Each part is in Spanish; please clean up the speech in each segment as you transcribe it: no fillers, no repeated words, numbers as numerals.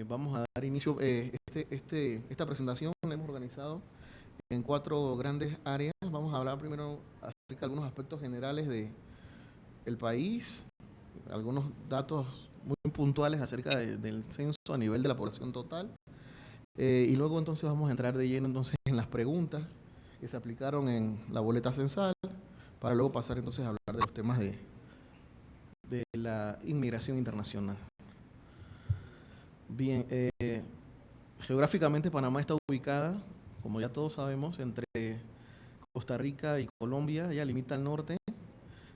Vamos a dar inicio. Esta presentación la hemos organizado en 4 grandes áreas. Vamos a hablar primero acerca de algunos aspectos generales del país, algunos datos muy puntuales acerca del censo a nivel de la población total. Y luego entonces vamos a entrar de lleno entonces en las preguntas que se aplicaron en la boleta censal, para luego pasar entonces a hablar de los temas de la inmigración internacional. Bien, geográficamente Panamá está ubicada, como ya todos sabemos, entre Costa Rica y Colombia. Ella limita al norte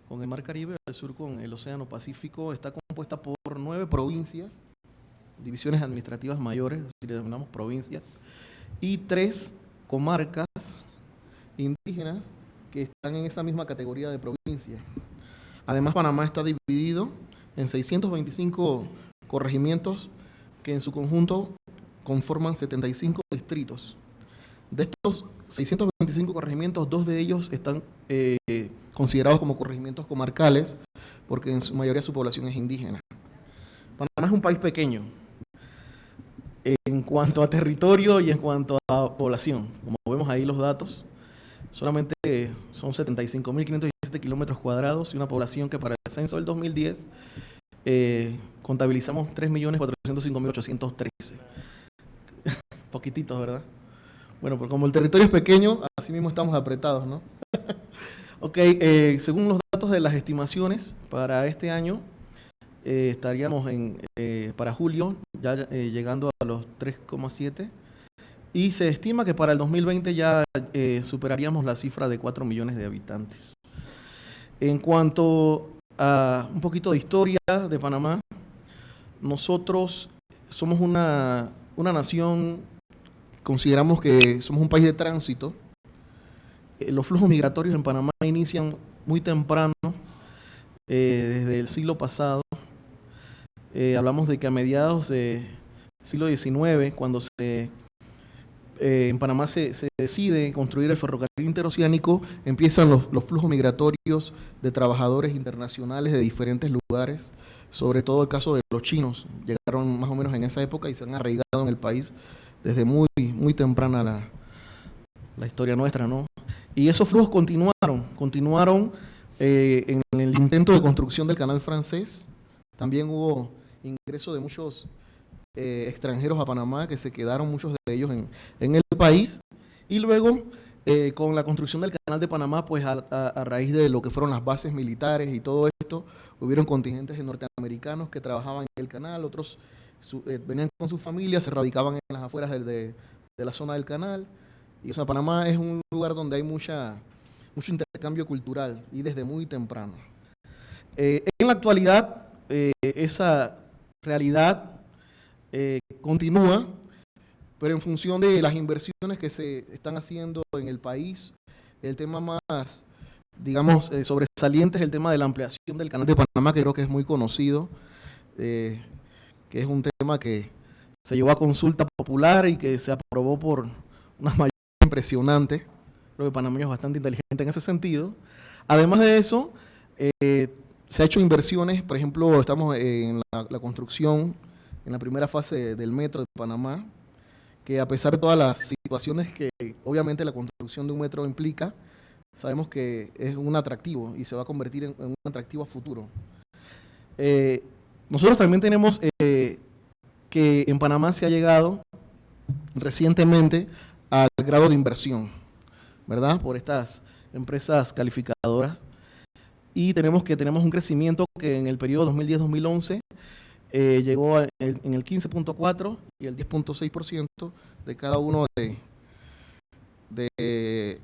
con el Mar Caribe, al sur con el Océano Pacífico. Está compuesta por 9 provincias, divisiones administrativas mayores, así le denominamos provincias, y 3 comarcas indígenas que están en esa misma categoría de provincia. Además, Panamá está dividido en 625 corregimientos que en su conjunto conforman 75 distritos. De estos 625 corregimientos, 2 de ellos están considerados como corregimientos comarcales, porque en su mayoría su población es indígena. Panamá es un país pequeño en cuanto a territorio y en cuanto a población. Como vemos ahí los datos, solamente son 75.517 kilómetros cuadrados y una población que para el censo del 2010 contabilizamos 3.405.813. Poquititos, ¿verdad? Bueno, pero como el territorio es pequeño, así mismo estamos apretados, ¿no? Ok, según los datos de las estimaciones, para este año estaríamos para julio ya llegando a los 3,7, y se estima que para el 2020 ya superaríamos la cifra de 4 millones de habitantes. En cuanto a un poquito de historia de Panamá, nosotros somos una nación, consideramos que somos un país de tránsito. Los flujos migratorios en Panamá inician muy temprano, desde el siglo pasado. Hablamos de que a mediados del siglo XIX, cuando en Panamá se decide construir el ferrocarril interoceánico, empiezan los flujos migratorios de trabajadores internacionales de diferentes lugares, sobre todo el caso de los chinos. Llegaron más o menos en esa época y se han arraigado en el país desde muy temprana la historia nuestra, ¿no? Y esos flujos continuaron en el intento de construcción del canal francés. También hubo ingreso de muchos extranjeros a Panamá, que se quedaron muchos de ellos en el país. Y luego, con la construcción del canal de Panamá, pues a raíz de lo que fueron las bases militares y todo esto, hubieron contingentes norteamericanos que trabajaban en el canal, otros venían con sus familias, se radicaban en las afueras de la zona del canal. Y, o sea, Panamá es un lugar donde hay mucho intercambio cultural, y desde muy temprano. En la actualidad, esa realidad continúa, pero en función de las inversiones que se están haciendo en el país. El tema más, digamos, sobresaliente es el tema de la ampliación del canal de Panamá, que creo que es muy conocido, que es un tema que se llevó a consulta popular y que se aprobó por unas mayorías impresionantes. Creo que Panamá es bastante inteligente en ese sentido. Además de eso, se ha hecho inversiones. Por ejemplo, estamos en la construcción, en la primera fase del metro de Panamá, que a pesar de todas las situaciones que obviamente la construcción de un metro implica, sabemos que es un atractivo y se va a convertir en un atractivo a futuro. Nosotros también tenemos que en Panamá se ha llegado recientemente al grado de inversión, ¿verdad? Por estas empresas calificadoras. Y tenemos un crecimiento que en el periodo 2010-2011 llegó en el 15.4 y el 10.6% de cada uno de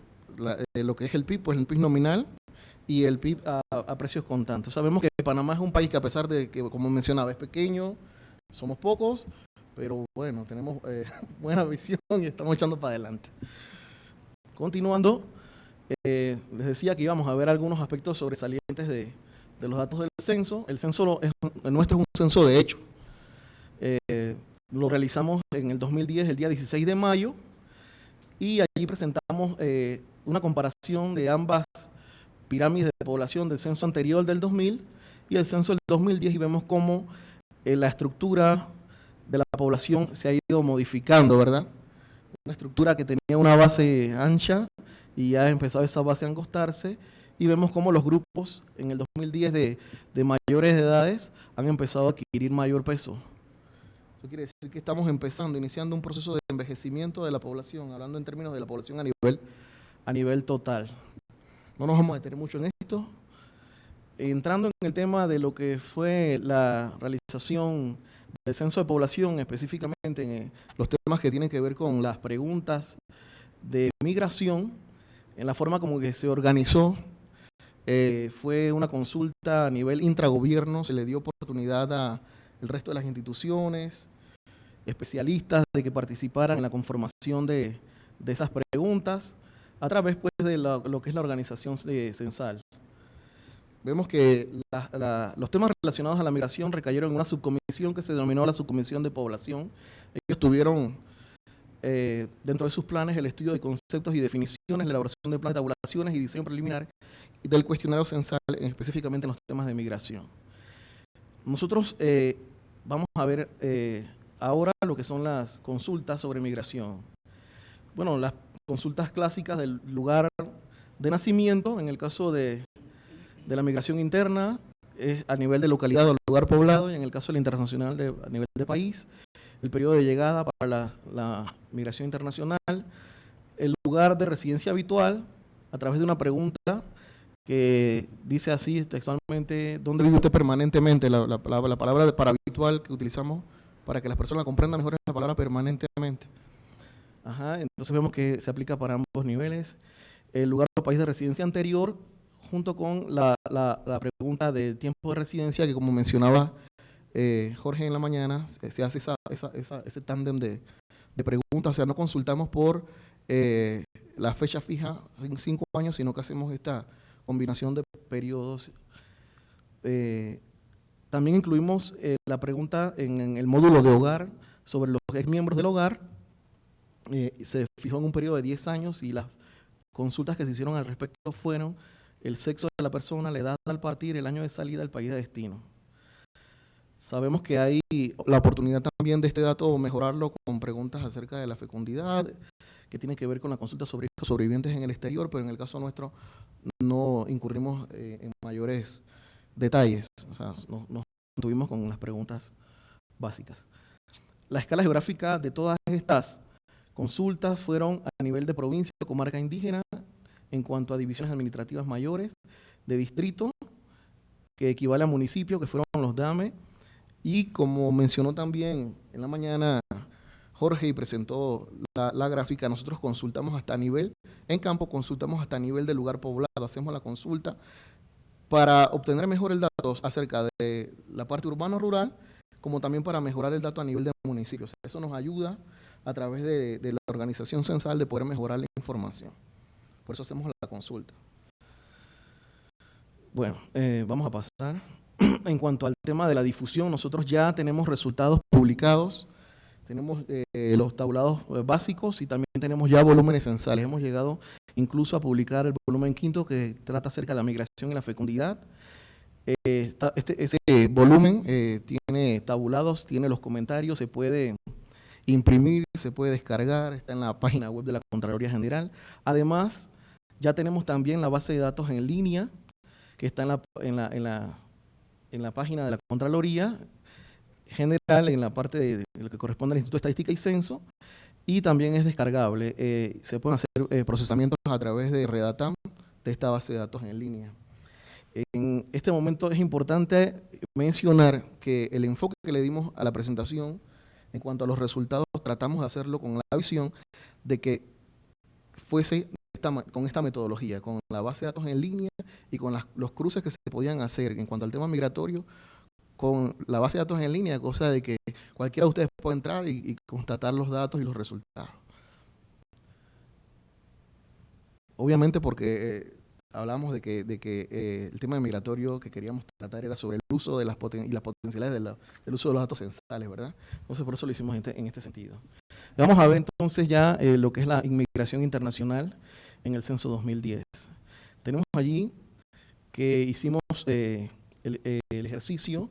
lo que es el PIB, pues el PIB nominal y el PIB a precios constantes. Sabemos que Panamá es un país que, a pesar de que, como mencionaba, es pequeño, somos pocos, pero bueno, tenemos buena visión y estamos echando para adelante. Continuando, les decía que íbamos a ver algunos aspectos sobresalientes de los datos del censo. El nuestro es un censo de hecho. Lo realizamos en el 2010, el día 16 de mayo, y allí presentamos una comparación de ambas pirámides de población del censo anterior del 2000 y el censo del 2010, y vemos cómo la estructura de la población se ha ido modificando, ¿verdad? Una estructura que tenía una base ancha y ya ha empezado esa base a angostarse, y vemos cómo los grupos en el 2010 de mayores de edades han empezado a adquirir mayor peso. Eso quiere decir que estamos iniciando un proceso de envejecimiento de la población, hablando en términos de la población a nivel total. No nos vamos a detener mucho en esto. Entrando en el tema de lo que fue la realización del censo de población, específicamente en los temas que tienen que ver con las preguntas de migración, en la forma como que se organizó, fue una consulta a nivel intragobierno, se le dio oportunidad al resto de las instituciones, especialistas, de que participaran en la conformación de esas preguntas, a través pues, de lo que es la organización censal. Vemos que los temas relacionados a la migración recayeron en una subcomisión que se denominó la Subcomisión de Población. Ellos tuvieron dentro de sus planes el estudio de conceptos y definiciones, la elaboración de planes de tabulaciones y diseño preliminar y del cuestionario censal, específicamente en los temas de migración. Nosotros vamos a ver ahora lo que son las consultas sobre migración. Bueno, las consultas clásicas del lugar de nacimiento, en el caso de la migración interna, es a nivel de localidad o lugar poblado, y en el caso de la internacional a nivel de país. El periodo de llegada para la migración internacional, el lugar de residencia habitual, a través de una pregunta que dice así textualmente: ¿dónde vive usted permanentemente? La palabra para habitual que utilizamos para que las personas comprendan mejor es la palabra permanentemente. Ajá, entonces vemos que se aplica para ambos niveles. El lugar o país de residencia anterior, junto con la pregunta de tiempo de residencia, que como mencionaba Jorge en la mañana, se hace ese tándem de preguntas. O sea, no consultamos por la fecha fija, 5 años, sino que hacemos esta combinación de periodos. También incluimos la pregunta en el módulo de hogar sobre los exmiembros del hogar. Se fijó en un periodo de 10 años y las consultas que se hicieron al respecto fueron el sexo de la persona, la edad al partir, el año de salida, el país de destino. Sabemos que hay la oportunidad también de este dato mejorarlo con preguntas acerca de la fecundidad, que tiene que ver con la consulta sobre hijos sobrevivientes en el exterior, pero en el caso nuestro no incurrimos en mayores detalles, o sea, nos mantuvimos con las preguntas básicas. La escala geográfica de todas estas consultas fueron a nivel de provincia o comarca indígena, en cuanto a divisiones administrativas mayores, de distrito, que equivale a municipio, que fueron los DAME, y como mencionó también en la mañana Jorge y presentó la gráfica, nosotros consultamos hasta nivel, en campo consultamos hasta nivel de lugar poblado, hacemos la consulta para obtener mejores datos acerca de la parte urbano-rural, como también para mejorar el dato a nivel de municipios. Eso nos ayuda a través de la organización censal de poder mejorar la información. Por eso hacemos la consulta. Bueno, vamos a pasar. En cuanto al tema de la difusión, nosotros ya tenemos resultados publicados, tenemos los tabulados básicos y también tenemos ya volúmenes censales. Hemos llegado incluso a publicar el volumen 5 que trata acerca de la migración y la fecundidad. Ese volumen tiene tabulados, tiene los comentarios, se puede imprimir, se puede descargar, está en la página web de la Contraloría General. Además, ya tenemos también la base de datos en línea, que está en la página de la Contraloría General, en la parte de lo que corresponde al Instituto de Estadística y Censo, y también es descargable. Se pueden hacer procesamientos a través de Redatam de esta base de datos en línea. En este momento es importante mencionar que el enfoque que le dimos a la presentación en cuanto a los resultados, tratamos de hacerlo con la visión de que fuese con esta metodología, con la base de datos en línea y con los cruces que se podían hacer en cuanto al tema migratorio, con la base de datos en línea, cosa de que cualquiera de ustedes pueda entrar y constatar los datos y los resultados. Obviamente porque hablamos de que el tema migratorio que queríamos tratar era sobre el uso de las potencialidades del uso de los datos censales, ¿verdad? Entonces por eso lo hicimos en este sentido. Vamos a ver entonces ya lo que es la inmigración internacional en el censo 2010. Tenemos allí que hicimos el ejercicio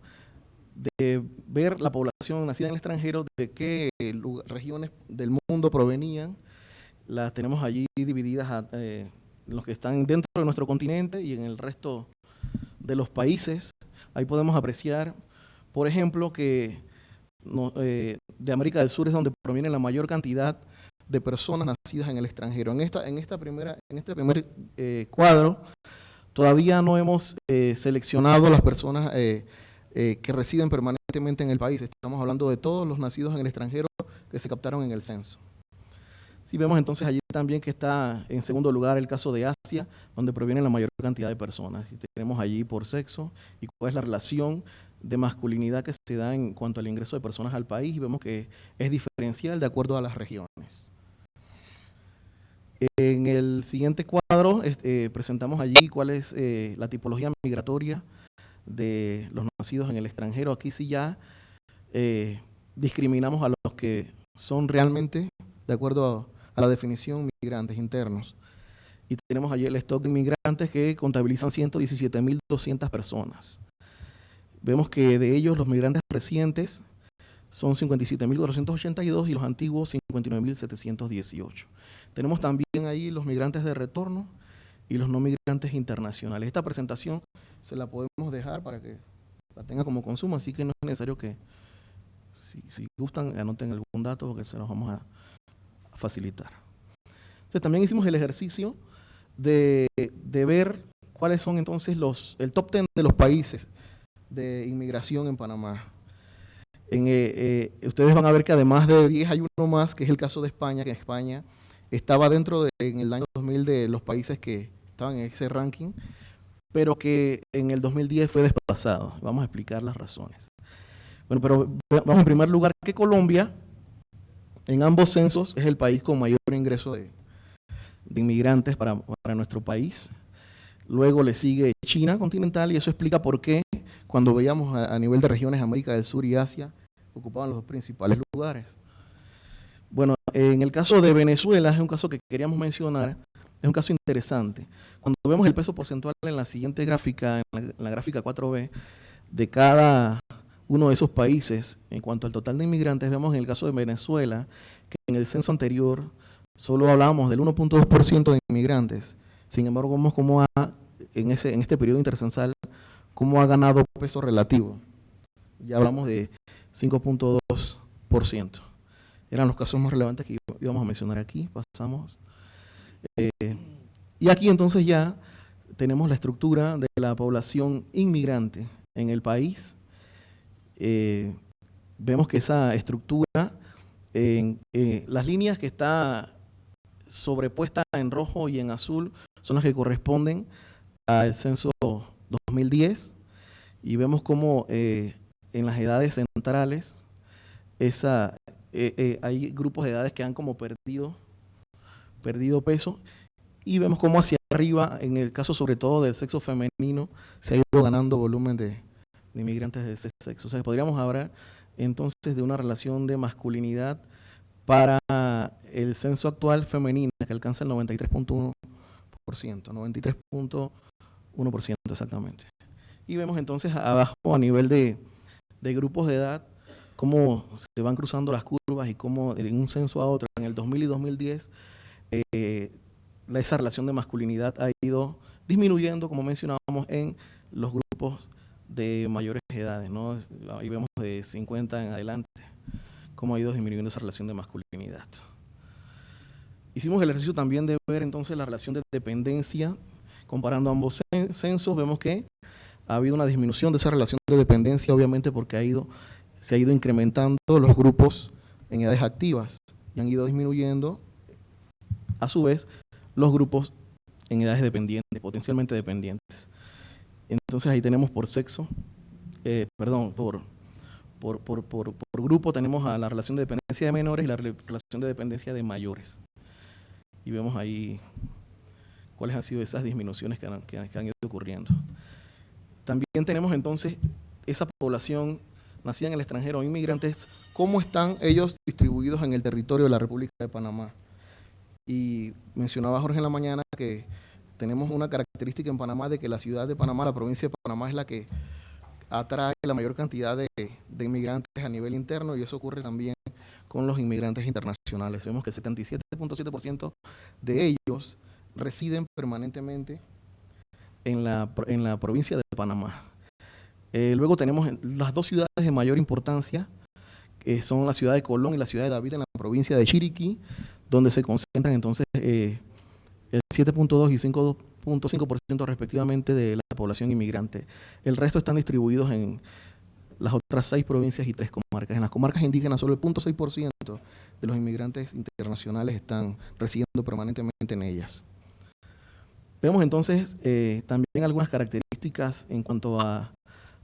de ver la población nacida en el extranjero, de qué regiones del mundo provenían. Las tenemos allí divididas los que están dentro de nuestro continente y en el resto de los países. Ahí podemos apreciar, por ejemplo, que de América del Sur es donde proviene la mayor cantidad de personas nacidas en el extranjero. En este primer cuadro, todavía no hemos seleccionado las personas que residen permanentemente en el país. Estamos hablando de todos los nacidos en el extranjero que se captaron en el censo. Sí, vemos entonces allí también que está en segundo lugar el caso de Asia, donde proviene la mayor cantidad de personas. Y tenemos allí por sexo y cuál es la relación de masculinidad que se da en cuanto al ingreso de personas al país, y vemos que es diferencial de acuerdo a las regiones. En el siguiente cuadro presentamos allí cuál es la tipología migratoria de los nacidos en el extranjero. Aquí sí ya discriminamos a los que son realmente, de acuerdo a la definición, migrantes internos. Y tenemos allí el stock de inmigrantes que contabilizan 117.200 personas. Vemos que de ellos los migrantes recientes son 57.482 y los antiguos 59.718. Tenemos también ahí los migrantes de retorno y los no migrantes internacionales. Esta presentación se la podemos dejar para que la tenga como consumo, así que no es necesario que, si gustan, anoten algún dato porque se los vamos a facilitar. Entonces, también hicimos el ejercicio de ver cuáles son entonces el top 10 de los países de inmigración en Panamá. Ustedes van a ver que además de 10 hay uno más, que es el caso de España, que España estaba dentro en el año 2000 de los países que estaban en ese ranking, pero que en el 2010 fue desplazado. Vamos a explicar las razones. Bueno, pero vamos en primer lugar que Colombia, en ambos censos, es el país con mayor ingreso de inmigrantes para nuestro país. Luego le sigue China continental, y eso explica por qué cuando veíamos a nivel de regiones América del Sur y Asia ocupaban los dos principales lugares. Bueno, en el caso de Venezuela es un caso que queríamos mencionar, es un caso interesante. Cuando vemos el peso porcentual en la siguiente gráfica, en la gráfica 4B, de cada uno de esos países en cuanto al total de inmigrantes, vemos en el caso de Venezuela que en el censo anterior solo hablábamos del 1.2% de inmigrantes. Sin embargo, vemos cómo en este periodo intercensal, cómo ha ganado peso relativo. Ya hablamos de 5.2%. Eran los casos más relevantes que íbamos a mencionar aquí. Pasamos. Y aquí entonces ya tenemos la estructura de la población inmigrante en el país. Vemos que esa estructura, las líneas que está sobrepuesta en rojo y en azul son las que corresponden al censo 2010, y vemos cómo en las edades centrales hay grupos de edades que han como perdido peso, y vemos cómo hacia arriba, en el caso sobre todo del sexo femenino, se ha ido ganando volumen de inmigrantes de ese sexo. O sea, podríamos hablar entonces de una relación de masculinidad para el censo actual femenino, que alcanza el 93.1%, 93.1% exactamente. Y vemos entonces abajo, a nivel de grupos de edad, cómo se van cruzando las curvas y cómo de un censo a otro, en el 2000 y 2010, esa relación de masculinidad ha ido disminuyendo, como mencionábamos, en los grupos de mayores edades, ¿no? Ahí vemos de 50 en adelante cómo ha ido disminuyendo esa relación de masculinidad. Hicimos el ejercicio también de ver entonces la relación de dependencia, comparando ambos censos. Vemos que ha habido una disminución de esa relación de dependencia, obviamente porque se ha ido incrementando los grupos en edades activas y han ido disminuyendo, a su vez, los grupos en edades dependientes, potencialmente dependientes. Entonces ahí tenemos por sexo, por grupo tenemos a la relación de dependencia de menores y la relación de dependencia de mayores. Y vemos ahí cuáles han sido esas disminuciones que han ido ocurriendo. También tenemos entonces esa población nacida en el extranjero, inmigrantes, cómo están ellos distribuidos en el territorio de la República de Panamá. Y mencionaba Jorge en la mañana que tenemos una característica en Panamá de que la ciudad de Panamá, la provincia de Panamá, es la que atrae la mayor cantidad de inmigrantes a nivel interno, y eso ocurre también con los inmigrantes internacionales. Vemos que el 77.7% de ellos residen permanentemente en la provincia de Panamá. Luego tenemos las dos ciudades de mayor importancia, que son la ciudad de Colón y la ciudad de David, en la provincia de Chiriquí, donde se concentran entonces el 7.2 y 5.5% respectivamente de la población inmigrante. El resto están distribuidos en las otras 6 provincias y 3 comarcas. En las comarcas indígenas, solo el 0.6% de los inmigrantes internacionales están residiendo permanentemente en ellas. Vemos entonces también algunas características en cuanto a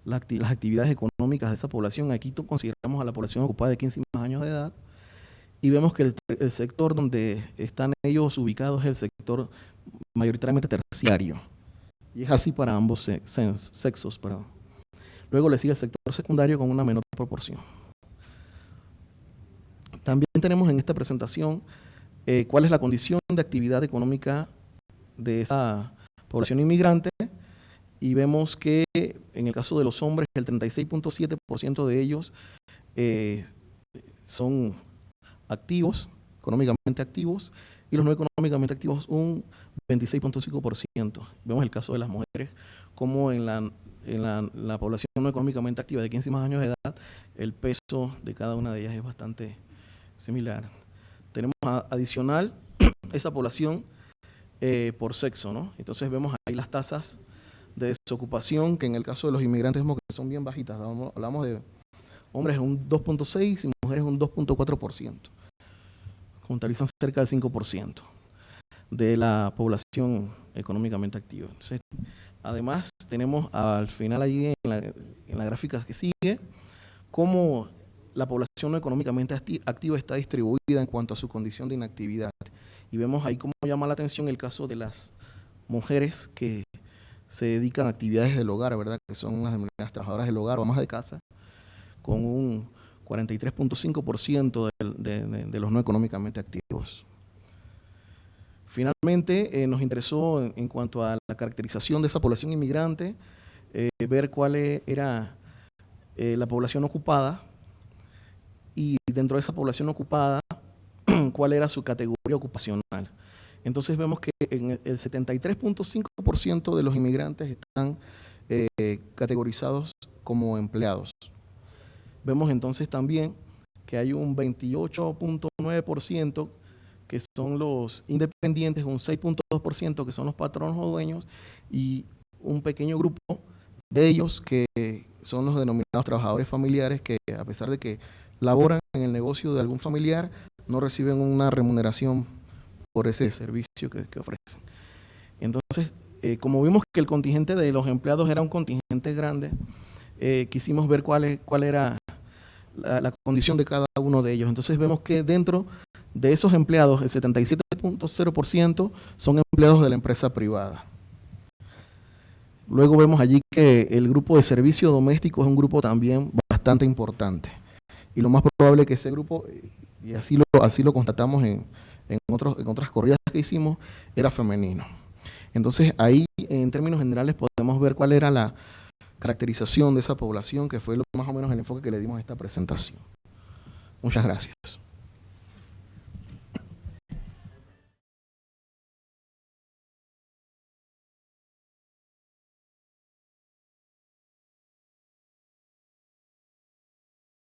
las actividades económicas de esa población. Aquí consideramos a la población ocupada de 15 y más años de edad, y vemos que el sector donde están ellos ubicados es el sector mayoritariamente terciario, y es así para ambos sexos. Luego le sigue el sector secundario con una menor proporción. También tenemos en esta presentación cuál es la condición de actividad económica de esa población inmigrante, y vemos que en el caso de los hombres, el 36.7% de ellos son activos, económicamente activos, y los no económicamente activos un 26.5%. Vemos el caso de las mujeres, como en la población no económicamente activa de 15 y más años de edad, el peso de cada una de ellas es bastante similar. Tenemos adicional esa población por sexo, ¿no? Entonces vemos ahí las tasas de desocupación, que en el caso de los inmigrantes vemos que son bien bajitas. Hablamos de hombres un 2.6 y mujeres un 2.4%. Contabilizan cerca del 5% de la población económicamente activa. Entonces, además, tenemos al final allí en la gráfica que sigue cómo la población no económicamente activa está distribuida en cuanto a su condición de inactividad. Y vemos ahí cómo llama la atención el caso de las mujeres que se dedican a actividades del hogar, ¿verdad? Que son las trabajadoras del hogar o amas de casa, con un 43.5% de los no económicamente activos. Finalmente, nos interesó en cuanto a la caracterización de esa población inmigrante, ver cuál era la población ocupada, y dentro de esa población ocupada, cuál era su categoría ocupacional. Entonces vemos que en el 73.5% de los inmigrantes están categorizados como empleados. Vemos entonces también que hay un 28.9% que son los independientes, un 6.2% que son los patronos o dueños, y un pequeño grupo de ellos que son los denominados trabajadores familiares, que a pesar de que laboran en el negocio de algún familiar, no reciben una remuneración por ese servicio que ofrecen. Entonces, como vimos que el contingente de los empleados era un contingente grande, quisimos ver cuál era la condición de cada uno de ellos. Entonces vemos que dentro de esos empleados, el 77.0% son empleados de la empresa privada. Luego vemos allí que el grupo de servicio doméstico es un grupo también bastante importante. Y lo más probable es que ese grupo, y así lo constatamos en otras corridas que hicimos, era femenino. Entonces ahí, en términos generales, podemos ver cuál era la caracterización de esa población, que fue más o menos el enfoque que le dimos a esta presentación. Muchas gracias.